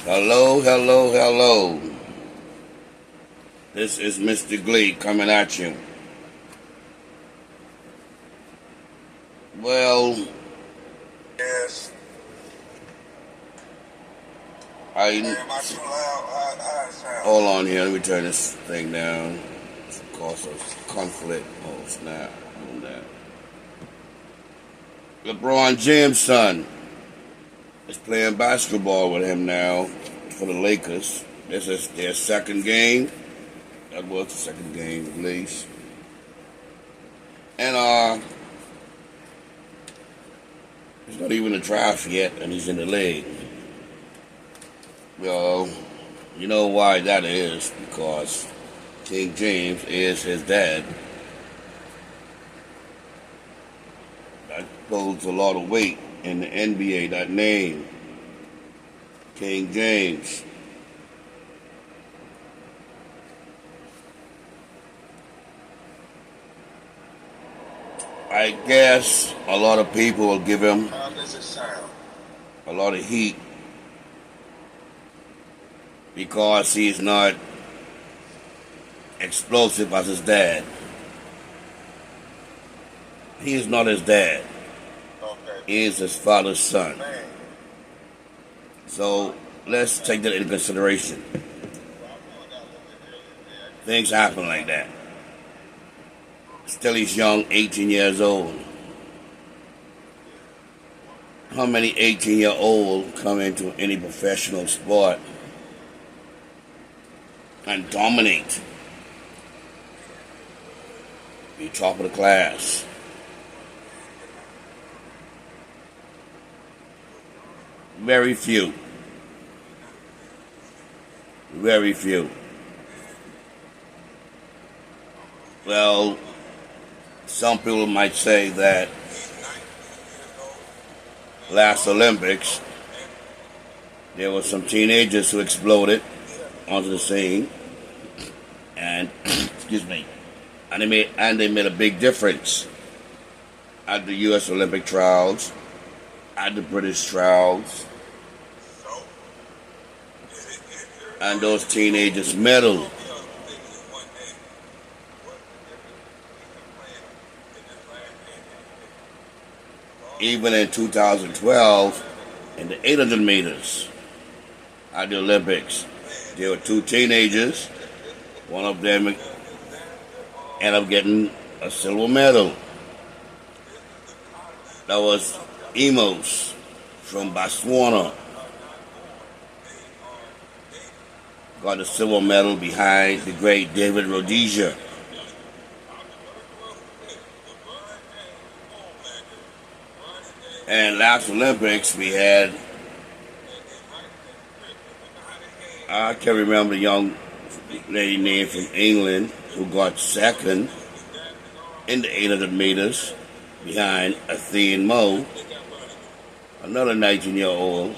Hello, hello, hello. This is Mr. Gleek coming at you. Well, Yes. I Hey, am I too loud? How it sound? hold on here. Let me turn this thing down. It's cause of conflict. Oh snap! On that. LeBron James' son is playing basketball with him now for the Lakers. This is their second game. That was the second game, at least. And he's not even in the draft yet, and he's in the league. Well, you know why that is? Because King James is his dad. That holds a lot of weight in the NBA, that name. King James. I guess a lot of people will give him How does it sound? a lot of heat because he's not explosive as his dad. He is not his dad. Okay. He is his father's son. Man. So let's take that into consideration. Things happen like that. Still he's young, 18 years old. How many 18-year-olds come into any professional sport and dominate? Be top of the class. Very few. Very few. Well, some people might say that last Olympics, there were some teenagers who exploded onto the scene, and excuse me, and they made a big difference at the U.S. Olympic trials, at the British trials, and those teenagers medaled. Even in 2012, in the 800 meters at the Olympics, there were two teenagers. One of them ended up getting a silver medal. That was Emos from Botswana. Got the silver medal behind the great David Rhodesia. And last Olympics, we had, I can't remember the young lady name from England who got second in the 800 meters behind Athene Mo, another 19-year-old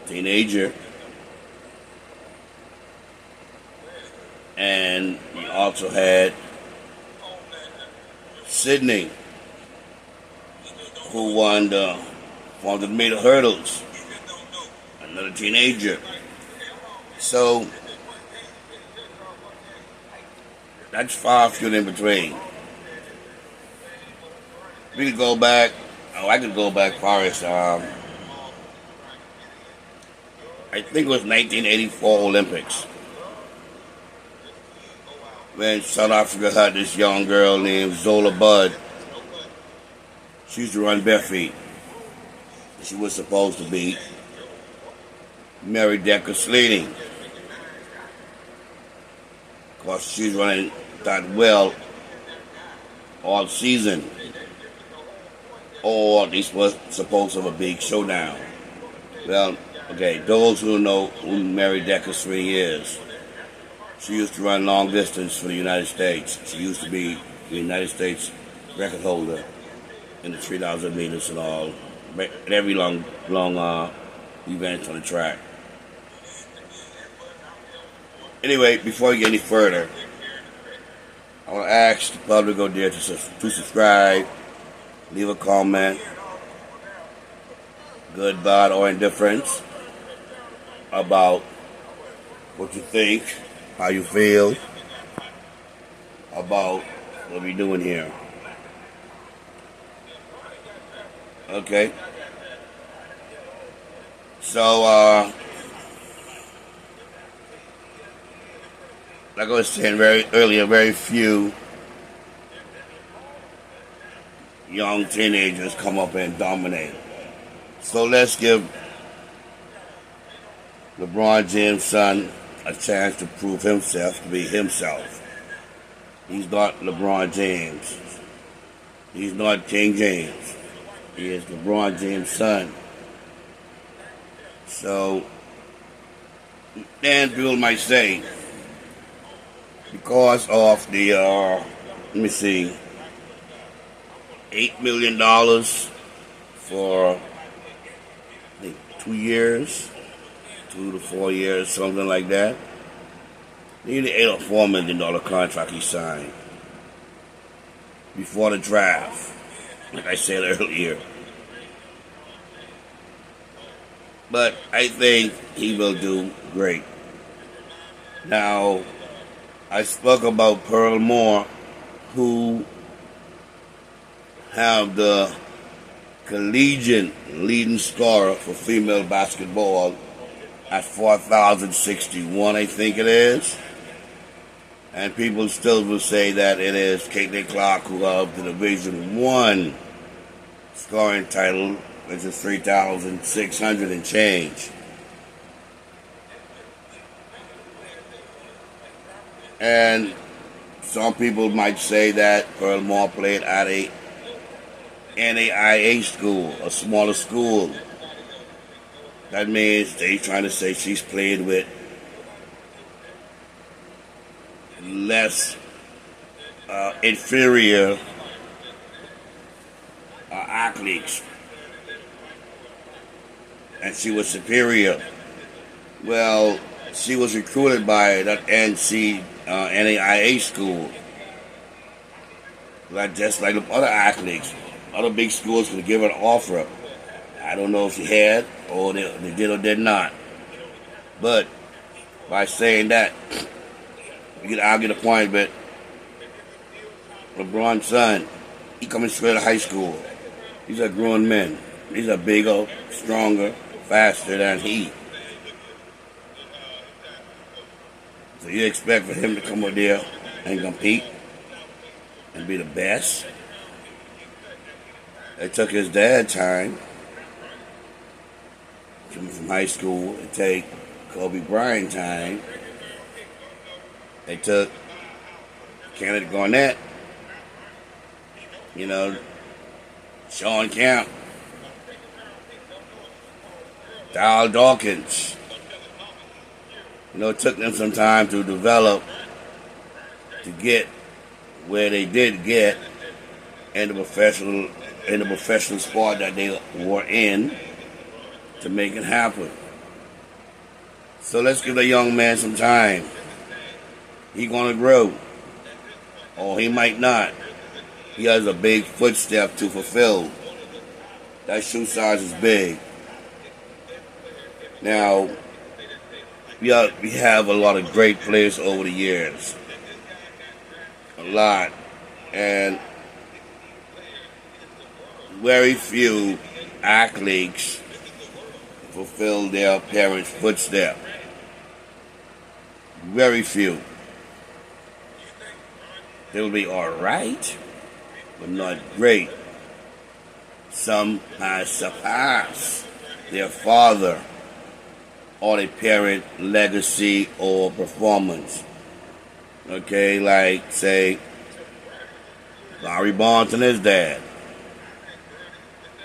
teenager. And we also had Sydney, who won the 400-meter hurdles, another teenager. So that's far few in between. We could go back. Oh, I could go back far as I think it was 1984 Olympics when South Africa had this young girl named Zola Budd. She used to run bare feet. She was supposed to be Mary Decker Sleating, because she's running that well all season. Or this was supposed to have a big showdown. Well, okay, those who know who Mary Decker Sleating is, she used to run long distance for the United States. She used to be the United States record holder in the 3,000 meters and all, at every long event on the track. Anyway, before we get any further, I want to ask the public out there to subscribe, leave a comment, good, bad, or indifference. about what you think, how you feel about what we're doing here. Okay. So, like I was saying very earlier, very few young teenagers come up and dominate. So let's give LeBron James' son a chance to prove himself to be himself. He's not LeBron James. He's not King James. He is LeBron James' son. So, then people might say, because of the, let me see, $8 million for, I think, 2 years, 2 to 4 years, something like that. Nearly $8 or $4 million contract he signed before the draft, like I said earlier. But I think he will do great. Now, I spoke about Pearl Moore, who have the collegiate leading scorer for female basketball at 4,061, I think it is. And people still will say that it is Caitlin Clark, who have the Division I scoring title, which is 3,600 and change. And some people might say that Pearl Moore played at a NAIA school, a smaller school. That means they're trying to say she's played with less inferior athletes, and she was superior. Well, she was recruited by that NAIA school, just like the other athletes. Other big schools could give her an offer. I don't know if she had, or they did or did not. But by saying that, you can argue the point, but LeBron's son, he coming straight out of high school. These are grown men. These are bigger, stronger, faster than he. So you expect for him to come up there and compete and be the best? It took his dad time coming from high school. It take Kobe Bryant time. They took Kenneth Garnett, Sean Kemp, Darryl Dawkins. It took them some time to develop to get where they did get in the professional sport that they were in to make it happen. So let's give the young man some time. He's gonna grow, or he might not. He has a big footstep to fulfill. That shoe size is big. Now, we have a lot of great players over the years. A lot. And very few athletes fulfill their parents' footstep. Very few. They'll be alright, but not great. Some has surpassed their father or their parent legacy or performance. Okay, like, say, Larry Bonds and his dad.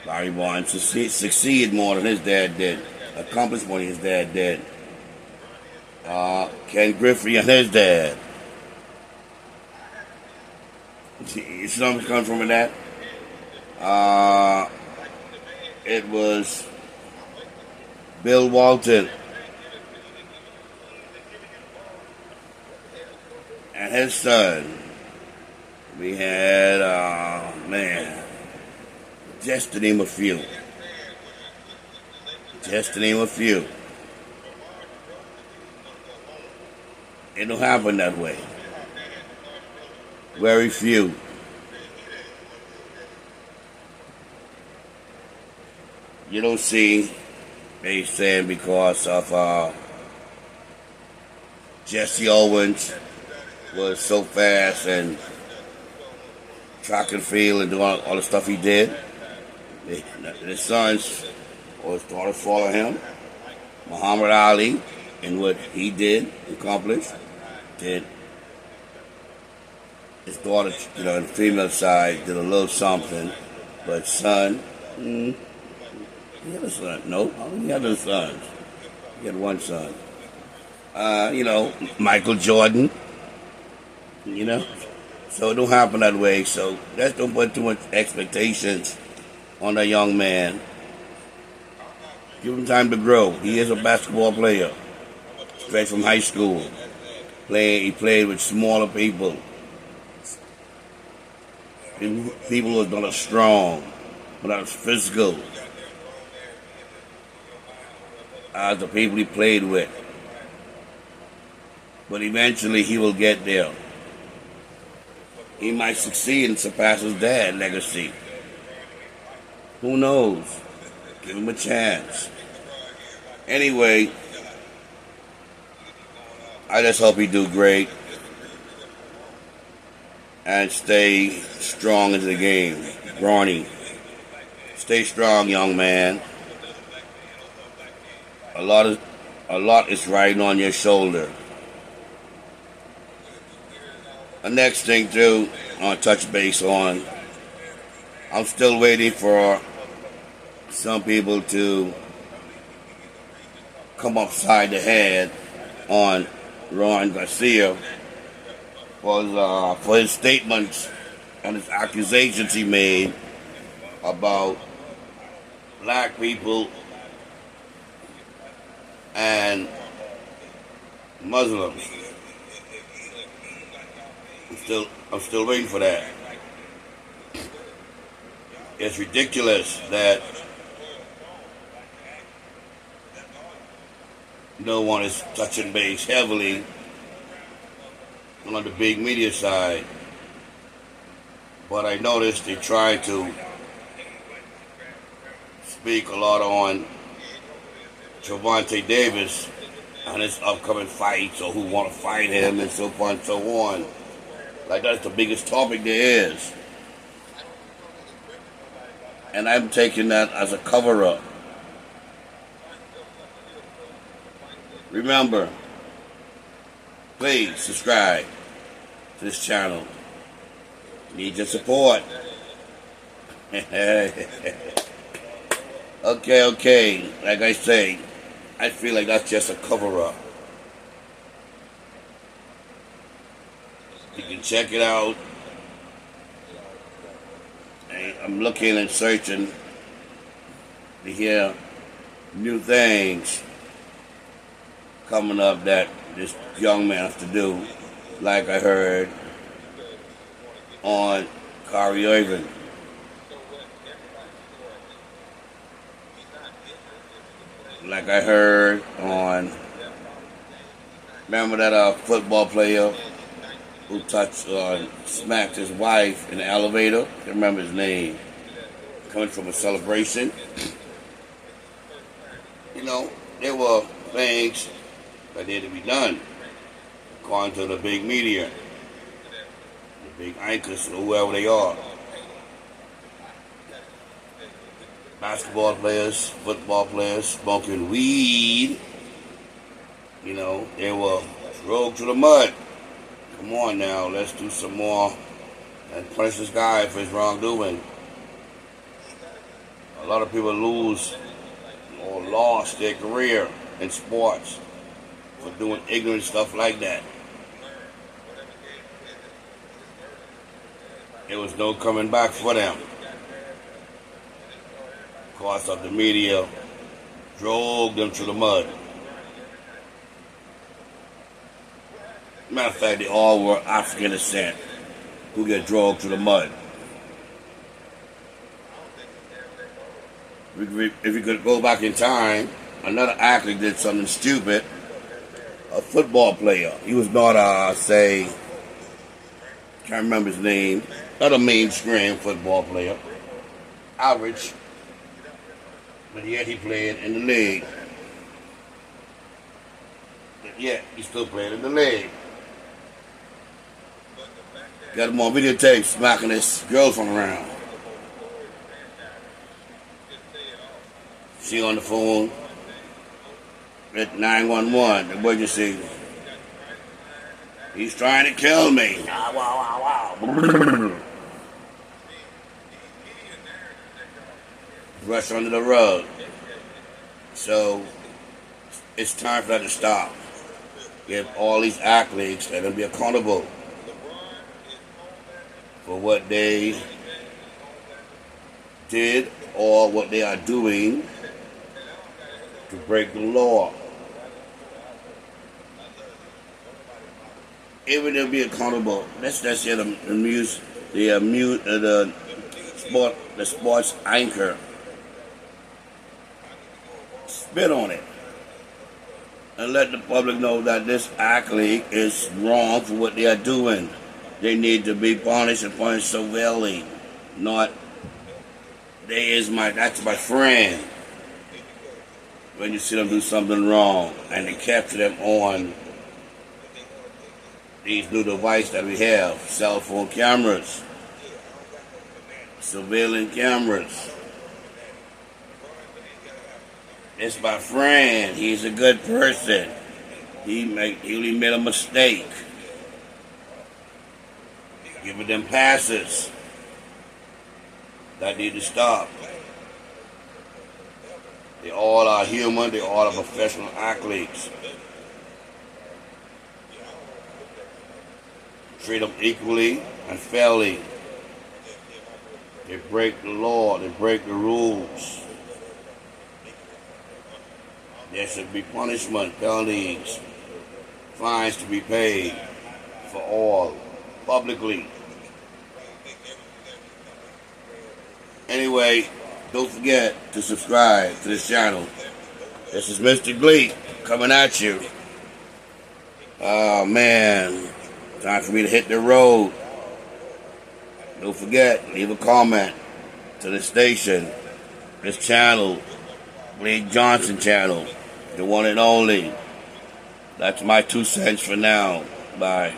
Larry Bonds succeeded more than his dad did, accomplished more than his dad did. Ken Griffey and his dad. You see something comes from that? It was Bill Walton and his son. We had, just to name a few. Just to name a few. It don't happen that way. Very few. You don't see they saying because of Jesse Owens was so fast and track and field and doing all the stuff he did. His sons or his daughters follow him. Muhammad Ali and what he did, accomplished, did. His daughter, on the female side, did a little something, but son, he had a son. No, he had no sons. He had one son. Michael Jordan. So it don't happen that way. So let's don't put too much expectations on that young man. Give him time to grow. He is a basketball player, straight from high school. He played with smaller people. People who are not as strong, but not as physical as the people he played with. But eventually he will get there. He might succeed and surpass his dad's legacy. Who knows? Give him a chance. Anyway, I just hope he do great and stay strong into the game. Brawny, stay strong, young man. A lot is riding on your shoulder. The next thing too, I want to touch base on. I'm still waiting for some people to come upside the head on Ron Garcia for his statements and his accusations he made about black people and Muslims. I'm still waiting for that. It's ridiculous that no one is touching base heavily on the big media side. But I noticed they try to speak a lot on Gervonta Davis and his upcoming fights, or who want to fight him, and so forth and so on. Like, that's the biggest topic there is. And I'm taking that as a cover-up. Remember, please subscribe to this channel. Need your support. Okay. Like I say, I feel like that's just a cover-up. You can check it out. I'm looking and searching to hear new things coming up that this young man has to do, like I heard on Kyrie Irving. Like I heard on, remember that football player who smacked his wife in the elevator? I can't remember his name. Coming from a celebration. There were things that needed to be done, according to the big media, the big anchors, or whoever they are. Basketball players, football players, smoking weed. They were dragged to the mud. Come on now, let's do some more and punish this guy for his wrongdoing. A lot of people lose or lost their career in sports for doing ignorant stuff like that. There was no coming back for them because of the media drove them to the mud. Matter of fact, they all were African descent who get dragged to the mud. If you could go back in time, another athlete did something stupid, a football player. He was not, can't remember his name, not a mainstream football player. Average, but yet he played in the league. But yet he still played in the league. Got him on videotape smacking his girlfriend around. She on the phone at 911, the emergency. He's trying to kill me. Wow, wow, wow. Rush under the rug. So it's time for that to stop. Give all these athletes, let them be accountable for what they did or what they are doing to break the law. Even they'll be accountable. Let's hear the sports anchor spit on it and let the public know that this athlete is wrong for what they are doing. They need to be punished and punished severely. Not that's my friend. When you see them do something wrong and they capture them on these new devices that we have, cell phone cameras, surveillance cameras. It's my friend. He's a good person. He only made a mistake. Giving them passes. That need to stop. They all are human. They all are professional athletes. Treat them equally and fairly. They break the law. They break the rules. There should be punishment, penalties, fines to be paid for all, publicly. Anyway, don't forget to subscribe to this channel. This is Mr. Gleek coming at you. Oh man, time for me to hit the road. Don't forget, leave a comment to the station, this channel, Gleek Johnson channel, the one and only. That's my 2 cents for now. Bye.